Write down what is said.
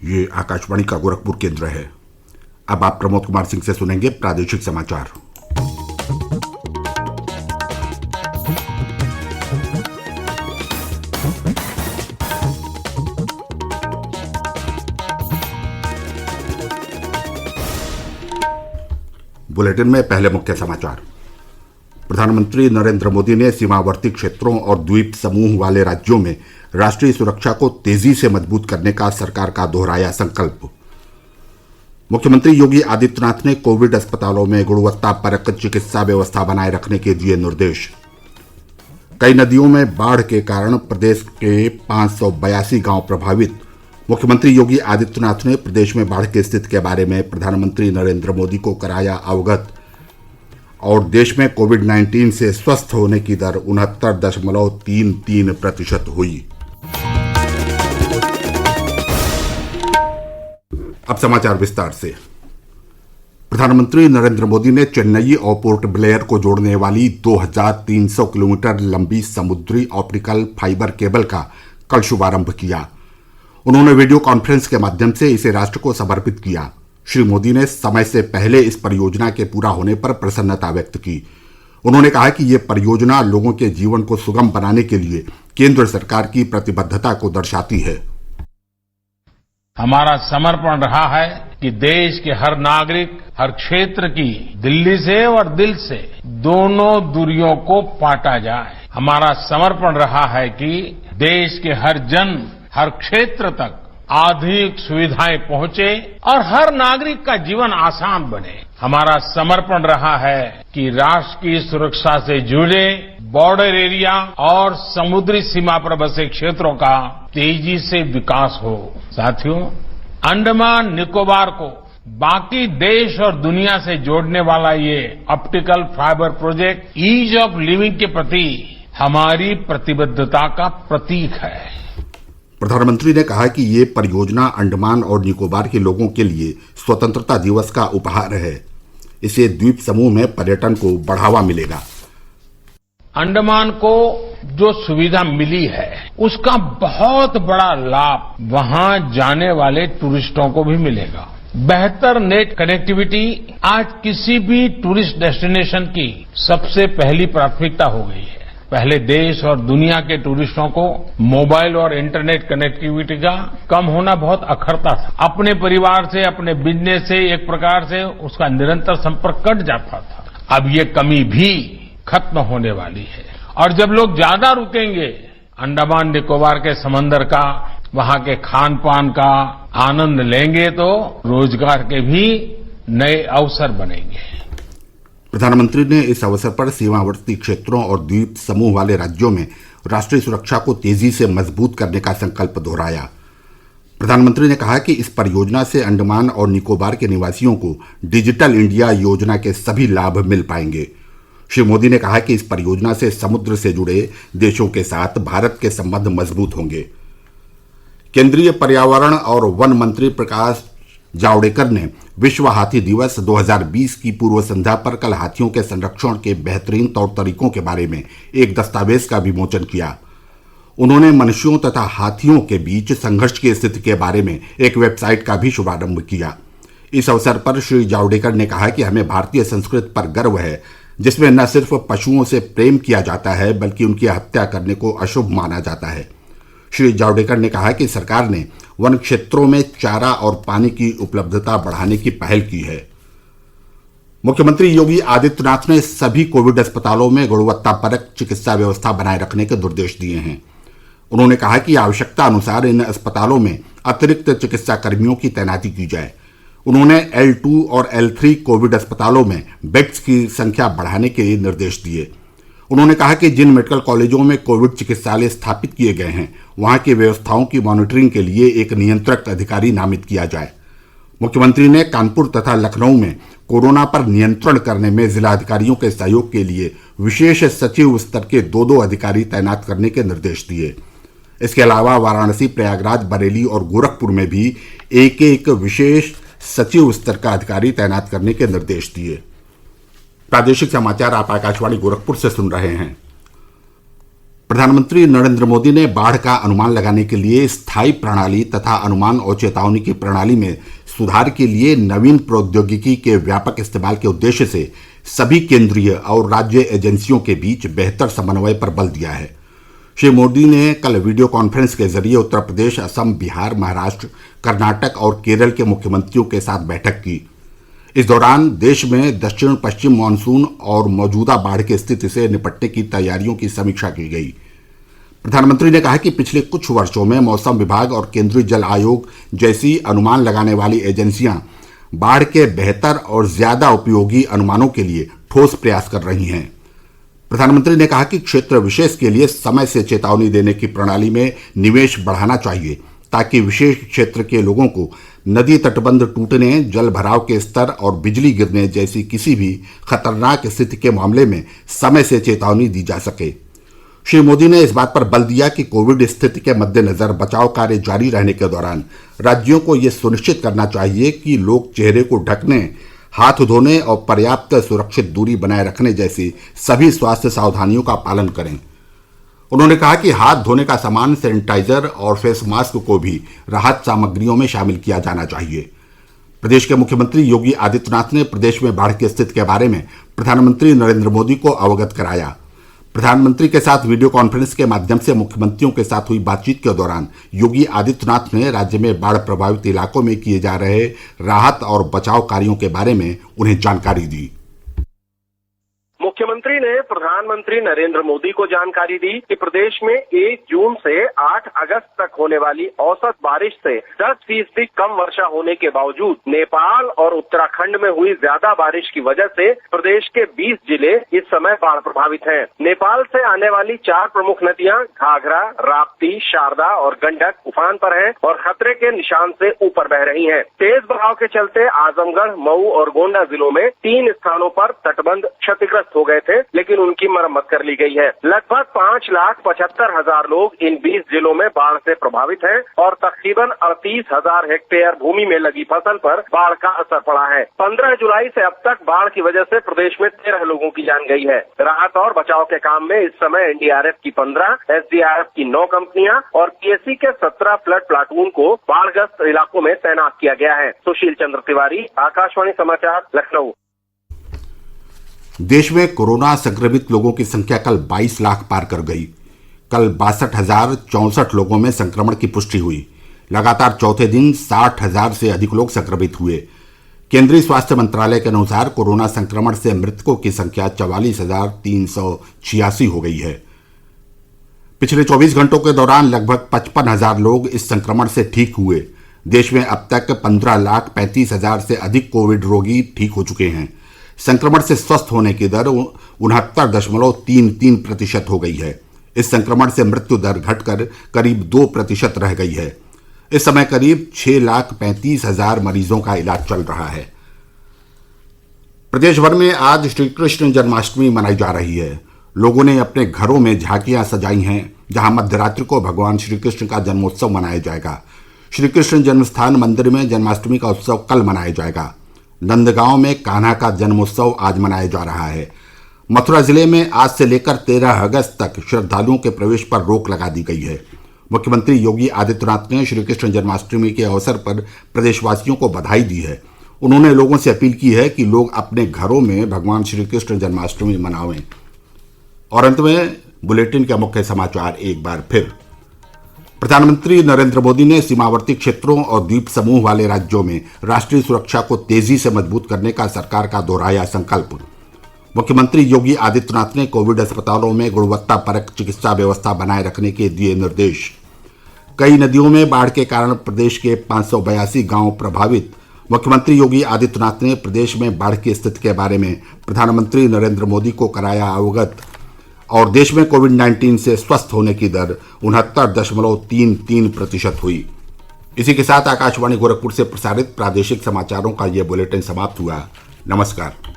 ये आकाशवाणी का गोरखपुर केंद्र है। अब आप प्रमोद कुमार सिंह से सुनेंगे प्रादेशिक समाचार। बुलेटिन में पहले मुख्य समाचार। प्रधानमंत्री नरेंद्र मोदी ने सीमावर्ती क्षेत्रों और द्वीप समूह वाले राज्यों में राष्ट्रीय सुरक्षा को तेजी से मजबूत करने का सरकार का दोहराया संकल्प। मुख्यमंत्री योगी आदित्यनाथ ने कोविड अस्पतालों में गुणवत्तापरक चिकित्सा व्यवस्था बनाए रखने के दिए निर्देश। कई नदियों में बाढ़ के कारण प्रदेश के 582 गांव प्रभावित। मुख्यमंत्री योगी आदित्यनाथ ने प्रदेश में बाढ़ की स्थिति के बारे में प्रधानमंत्री नरेंद्र मोदी को कराया अवगत। और देश में कोविड-19 से स्वस्थ होने की दर 69.33% हुई। अब समाचार विस्तार से। प्रधानमंत्री नरेंद्र मोदी ने चेन्नई और पोर्ट ब्लेयर को जोड़ने वाली 2300 किलोमीटर लंबी समुद्री ऑप्टिकल फाइबर केबल का कल शुभारंभ किया। उन्होंने वीडियो कॉन्फ्रेंस के माध्यम से इसे राष्ट्र को समर्पित किया। श्री मोदी ने समय से पहले इस परियोजना के पूरा होने पर प्रसन्नता व्यक्त की। उन्होंने कहा कि ये परियोजना लोगों के जीवन को सुगम बनाने के लिए केंद्र सरकार की प्रतिबद्धता को दर्शाती है। हमारा समर्पण रहा है कि देश के हर नागरिक, हर क्षेत्र की दिल्ली से और दिल से दोनों दूरियों को पाटा जाए। हमारा समर्पण रहा है कि देश के हर जन, हर क्षेत्र तक आधुनिक सुविधाएं पहुंचे और हर नागरिक का जीवन आसान बने। हमारा समर्पण रहा है कि राष्ट्र की सुरक्षा से जुड़े बॉर्डर एरिया और समुद्री सीमा पर बसे क्षेत्रों का तेजी से विकास हो। साथियों, अंडमान निकोबार को बाकी देश और दुनिया से जोड़ने वाला ये optical fibre project ease of living के प्रति हमारी प्रतिबद्धता का प्रतीक है। प्रधानमंत्री ने कहा कि ये परियोजना अंडमान और निकोबार के लोगों के लिए स्वतंत्रता दिवस का उपहार है। इससे द्वीप समूह में पर्यटन को बढ़ावा मिलेगा। अंडमान को जो सुविधा मिली है उसका बहुत बड़ा लाभ वहां जाने वाले टूरिस्टों को भी मिलेगा। बेहतर नेट कनेक्टिविटी आज किसी भी टूरिस्ट डेस्टिनेशन की सबसे पहली प्राथमिकता हो गई है। पहले देश और दुनिया के टूरिस्टों को मोबाइल और इंटरनेट कनेक्टिविटी का कम होना बहुत अखरता था। अपने परिवार से, अपने बिजनेस से एक प्रकार से उसका निरंतर संपर्क कट जाता था। अब ये कमी भी खत्म होने वाली है और जब लोग ज्यादा रुकेंगे अंडमान निकोबार के समंदर का, वहां के खान पान का आनंद लेंगे तो रोजगार के भी नए अवसर बनेंगे। प्रधानमंत्री ने इस अवसर पर सीमावर्ती क्षेत्रों और द्वीप समूह वाले राज्यों में राष्ट्रीय सुरक्षा को तेजी से मजबूत करने का संकल्प दोहराया। प्रधानमंत्री ने कहा कि इस परियोजना से अंडमान और निकोबार के निवासियों को डिजिटल इंडिया योजना के सभी लाभ मिल पाएंगे। श्री मोदी ने कहा कि इस परियोजना से समुद्र से जुड़े देशों के साथ भारत के संबंध मजबूत होंगे। केंद्रीय पर्यावरण और वन मंत्री प्रकाश जावड़ेकर ने विश्व हाथी दिवस 2020 की पूर्व संध्या पर कल हाथियों के संरक्षण के बेहतरीन तौर तरीकों के बारे में एक दस्तावेज का विमोचन किया। उन्होंने मनुष्यों तथा हाथियों के बीच संघर्ष की स्थिति के बारे में एक वेबसाइट का भी शुभारंभ किया। इस अवसर पर श्री जावड़ेकर ने कहा कि हमें भारतीय संस्कृति पर गर्व है, जिसमें न सिर्फ पशुओं से प्रेम किया जाता है बल्कि उनकी हत्या करने को अशुभ माना जाता है। श्री जावड़ेकर ने कहा कि सरकार ने वन क्षेत्रों में चारा और पानी की उपलब्धता बढ़ाने की पहल की है। मुख्यमंत्री योगी आदित्यनाथ ने सभी कोविड अस्पतालों में गुणवत्तापरक चिकित्सा व्यवस्था बनाए रखने के निर्देश दिए हैं। उन्होंने कहा कि आवश्यकता अनुसार इन अस्पतालों में अतिरिक्त चिकित्सा कर्मियों की तैनाती की जाए। उन्होंने L2 और L3 कोविड अस्पतालों में बेड्स की संख्या बढ़ाने के निर्देश दिए। उन्होंने कहा कि जिन मेडिकल कॉलेजों में कोविड चिकित्सालय स्थापित किए गए हैं वहां की व्यवस्थाओं की मॉनिटरिंग के लिए एक नियंत्रक अधिकारी नामित किया जाए। मुख्यमंत्री ने कानपुर तथा लखनऊ में कोरोना पर नियंत्रण करने में जिलाधिकारियों के सहयोग के लिए विशेष सचिव स्तर के 2 अधिकारी तैनात करने के निर्देश दिए। इसके अलावा वाराणसी, प्रयागराज, बरेली और गोरखपुर में भी एक विशेष सचिव स्तर का अधिकारी तैनात करने के निर्देश दिए। प्रादेशिक समाचार आप आकाशवाणी गोरखपुर से सुन रहे हैं। प्रधानमंत्री नरेंद्र मोदी ने बाढ़ का अनुमान लगाने के लिए स्थायी प्रणाली तथा अनुमान और चेतावनी की प्रणाली में सुधार के लिए नवीन प्रौद्योगिकी के व्यापक इस्तेमाल के उद्देश्य से सभी केंद्रीय और राज्य एजेंसियों के बीच बेहतर समन्वय पर बल दिया है। श्री मोदी ने कल वीडियो कॉन्फ्रेंस के जरिए उत्तर प्रदेश, असम, बिहार, महाराष्ट्र, कर्नाटक और केरल के मुख्यमंत्रियों के साथ बैठक की। इस दौरान देश में दक्षिण पश्चिम मानसून और मौजूदा बाढ़ की स्थिति से निपटने की तैयारियों की समीक्षा की गई। प्रधानमंत्री ने कहा कि पिछले कुछ वर्षों में मौसम विभाग और केंद्रीय जल आयोग जैसी अनुमान लगाने वाली एजेंसियां बाढ़ के बेहतर और ज्यादा उपयोगी अनुमानों के लिए ठोस प्रयास कर रही हैं। प्रधानमंत्री ने कहा कि क्षेत्र विशेष के लिए समय से चेतावनी देने की प्रणाली में निवेश बढ़ाना चाहिए ताकि विशेष क्षेत्र के लोगों को नदी तटबंध टूटने, जल भराव के स्तर और बिजली गिरने जैसी किसी भी खतरनाक स्थिति के मामले में समय से चेतावनी दी जा सके। श्री मोदी ने इस बात पर बल दिया कि कोविड स्थिति के मद्देनजर बचाव कार्य जारी रहने के दौरान राज्यों को यह सुनिश्चित करना चाहिए कि लोग चेहरे को ढकने, हाथ धोने और पर्याप्त सुरक्षित दूरी बनाए रखने जैसी सभी स्वास्थ्य सावधानियों का पालन करें। उन्होंने कहा कि हाथ धोने का सामान, सैनिटाइजर और फेस मास्क को भी राहत सामग्रियों में शामिल किया जाना चाहिए। प्रदेश के मुख्यमंत्री योगी आदित्यनाथ ने प्रदेश में बाढ़ की स्थिति के बारे में प्रधानमंत्री नरेंद्र मोदी को अवगत कराया। प्रधानमंत्री के साथ वीडियो कॉन्फ्रेंस के माध्यम से मुख्यमंत्रियों के साथ हुई बातचीत के दौरान योगी आदित्यनाथ ने राज्य में बाढ़ प्रभावित इलाकों में किए जा रहे राहत और बचाव कार्यों के बारे में उन्हें जानकारी दी। मुख्यमंत्री ने प्रधानमंत्री नरेंद्र मोदी को जानकारी दी कि प्रदेश में 1 जून से 8 अगस्त तक होने वाली औसत बारिश से 10% कम वर्षा होने के बावजूद नेपाल और उत्तराखंड में हुई ज्यादा बारिश की वजह से प्रदेश के 20 जिले इस समय बाढ़ प्रभावित हैं। नेपाल से आने वाली 4 प्रमुख नदियां घाघरा, राप्ती, शारदा और गंडक उफान पर हैं और खतरे के निशान से ऊपर बह रही हैं। तेज बहाव के चलते आजमगढ़, मऊ और गोंडा जिलों में 3 स्थानों पर तटबंध क्षतिग्रस्त हो गए थे, लेकिन उनकी मरम्मत कर ली गई है। लगभग 5,75,000 लोग इन 20 जिलों में बाढ़ से प्रभावित हैं और तकरीबन 38,000 हेक्टेयर भूमि में लगी फसल पर बाढ़ का असर पड़ा है। 15 जुलाई से अब तक बाढ़ की वजह से प्रदेश में 13 लोगों की जान गई है। राहत और बचाव के काम में इस समय एनडीआरएफ की 15, एसडीआरएफ की 9 कंपनियां और पीएसी के 17 फ्लड प्लाटून को बाढ़ग्रस्त इलाकों में तैनात किया गया है। सुशील चंद्र तिवारी, आकाशवाणी समाचार, लखनऊ। देश में कोरोना संक्रमित लोगों की संख्या कल 22 लाख पार कर गई। कल 62,064 लोगों में संक्रमण की पुष्टि हुई। लगातार चौथे दिन 60,000 से अधिक लोग संक्रमित हुए। केंद्रीय स्वास्थ्य मंत्रालय के अनुसार कोरोना संक्रमण से मृतकों की संख्या 44,386 हो गई है। पिछले 24 घंटों के दौरान लगभग 55,000 लोग इस संक्रमण से ठीक हुए। देश में अब तक 15,35,000 से अधिक कोविड रोगी ठीक हो चुके हैं। संक्रमण से स्वस्थ होने की दर 69.33% हो गई है। इस संक्रमण से मृत्यु दर घटकर करीब 2% रह गई है। इस समय करीब 6,35,000 मरीजों का इलाज चल रहा है। प्रदेश भर में आज श्री कृष्ण जन्माष्टमी मनाई जा रही है। लोगों ने अपने घरों में झांकियां सजाई हैं, जहां मध्यरात्रि को भगवान श्री कृष्ण का जन्मोत्सव मनाया जाएगा। श्री कृष्ण जन्मस्थान मंदिर में जन्माष्टमी का उत्सव कल मनाया जाएगा। नंदगांव में कान्हा का जन्मोत्सव आज मनाया जा रहा है। मथुरा जिले में आज से लेकर 13 अगस्त तक श्रद्धालुओं के प्रवेश पर रोक लगा दी गई है। मुख्यमंत्री योगी आदित्यनाथ ने श्री कृष्ण जन्माष्टमी के अवसर पर प्रदेशवासियों को बधाई दी है। उन्होंने लोगों से अपील की है कि लोग अपने घरों में भगवान श्री कृष्ण जन्माष्टमी मनावें। और अंत में बुलेटिन के मुख्य समाचार एक बार फिर। प्रधानमंत्री नरेंद्र मोदी ने सीमावर्ती क्षेत्रों और द्वीप समूह वाले राज्यों में राष्ट्रीय सुरक्षा को तेजी से मजबूत करने का सरकार का दोहराया संकल्प। मुख्यमंत्री योगी आदित्यनाथ ने कोविड अस्पतालों में गुणवत्तापरक चिकित्सा व्यवस्था बनाए रखने के दिए निर्देश। कई नदियों में बाढ़ के कारण प्रदेश के 582 गांव प्रभावित। मुख्यमंत्री योगी आदित्यनाथ ने प्रदेश में बाढ़ की स्थिति के बारे में प्रधानमंत्री नरेंद्र मोदी को कराया अवगत। और देश में कोविड-19 से स्वस्थ होने की दर 69.33% हुई। इसी के साथ आकाशवाणी गोरखपुर से प्रसारित प्रादेशिक समाचारों का ये बुलेटिन समाप्त हुआ। नमस्कार।